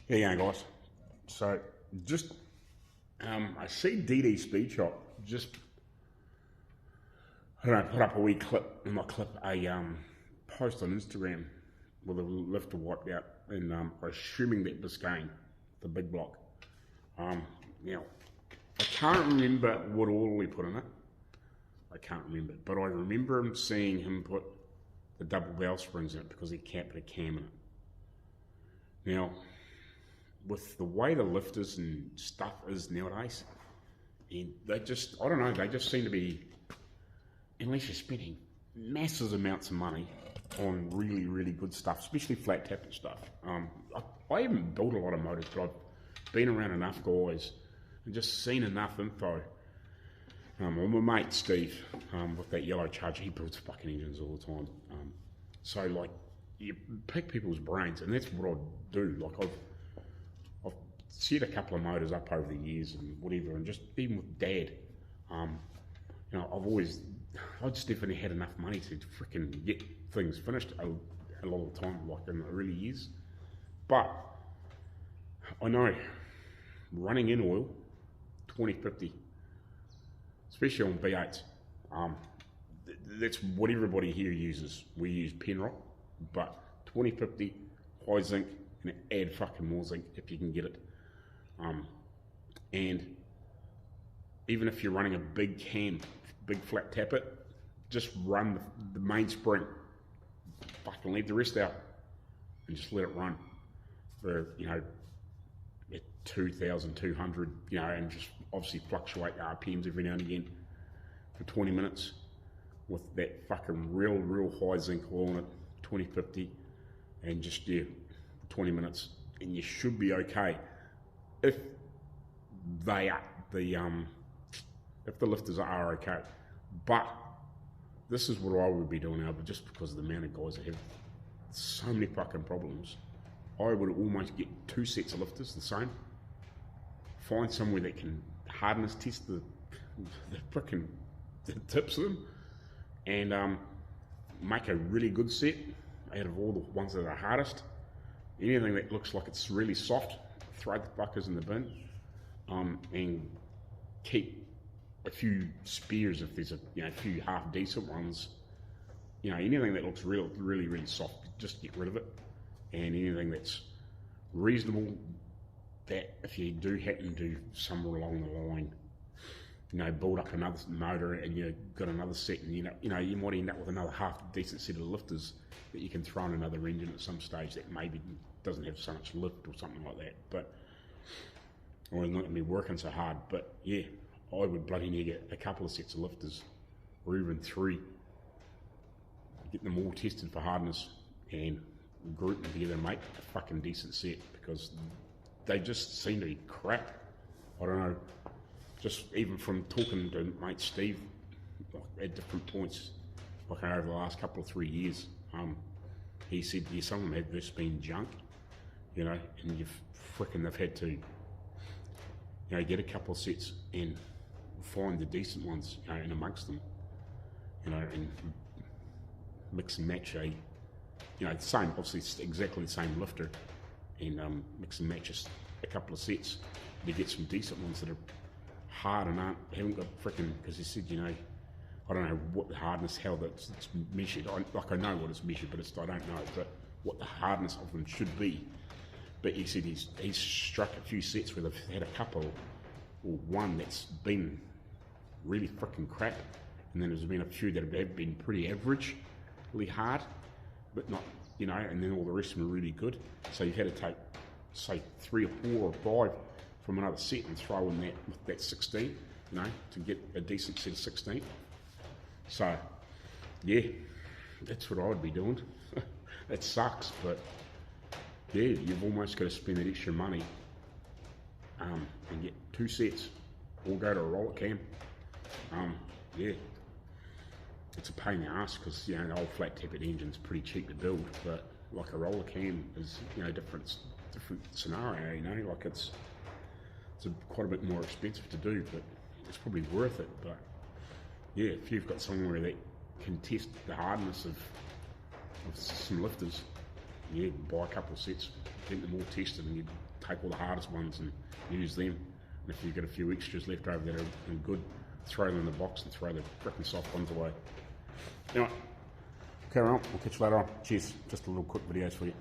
Yeah, yeah, guys. So just I see DD Speed Shop just I don't know put up a wee clip, not clip, a post on Instagram with a lifter wiped out, and assuming that Biscayne, the big block. Um, Now I can't remember what order he put in it. I can't remember, but I remember seeing him put the double valve springs in it because he can't put a cam in it. Now, with the way the lifters and stuff is nowadays, and they just, I don't know, they just seem to be, unless you're spending massive amounts of money on really, really good stuff, especially flat tapping stuff. I haven't built a lot of motors, but I've been around enough guys and just seen enough info. Well, my mate Steve, with that yellow Charger, he builds fucking engines all the time. So like, you pick people's brains, and that's what I do. Like I've set a couple of motors up over the years and whatever, and just even with Dad, I just definitely had enough money to freaking get things finished a lot of the time, like in the early years. But I know running in oil, 2050, especially on V8s, that's what everybody here uses. We use Penrock, but 2050, high zinc, and add fucking more zinc if you can get it. And even if you're running a big cam, big flat tappet, just run the main spring, fucking leave the rest out, and just let it run for, at 2,200, and just obviously fluctuate the RPMs every now and again for 20 minutes with that fucking real high zinc oil in it, 2050, and just, 20 minutes, and you should be okay if they are if the lifters are okay. But this is what I would be doing now, but just because of the amount of guys that have so many fucking problems, I would almost get 2 sets of lifters the same. Find somewhere that can hardness test the frickin' the tips of them, and make a really good set out of all the ones that are hardest. Anything that looks like it's really soft, throw the fuckers in the bin, and keep a few spares if there's a few half decent ones. Anything that looks really soft, just get rid of it. And anything that's reasonable, that if you do happen to somewhere along the line, build up another motor and you've got another set, and you might end up with another half decent set of lifters that you can throw in another engine at some stage that maybe doesn't have so much lift or something like that. But or it's not going to be working so hard. But yeah, I would bloody near get a couple of sets of lifters, or even 3. Get them all tested for hardness and group them together and make a fucking decent set, because they just seem to be crap. I don't know. Just even from talking to mate Steve, at different points, over the last couple of 3 years, he said, yeah, some of them have just been junk, and they've had to, get a couple of sets and find the decent ones, in amongst them, and mix and match the same, obviously it's exactly the same lifter, and mix and match a couple of sets to get some decent ones that are hard and haven't got freaking, because he said, I don't know what the hardness, how that's measured. I know what it's measured, but I don't know but what the hardness of them should be. But he said he's struck a few sets where they've had a couple, or one that's been really freaking crap, and then there's been a few that have been pretty averagely hard, but not, and then all the rest of them are really good. So you've had to take, say, 3 or 4 or 5 from another set and throw in that 16, to get a decent set of 16. So, yeah, that's what I would be doing. That sucks, but yeah, you've almost got to spend that extra money and get 2 sets, or go to a roller cam. Yeah, it's a pain in the ass, because an old flat tappet engine's pretty cheap to build, but like a roller cam is different scenario. Like it's quite a bit more expensive to do, but it's probably worth it. But yeah, if you've got somewhere that can test the hardness of some lifters, Yeah, buy a couple of sets, get them all tested, and you take all the hardest ones and use them. And if you've got a few extras left over that are good, throw them in the box and throw the frickin' soft ones away. Anyway, carry on. We'll catch you later on. Cheers. Just a little quick videos for you.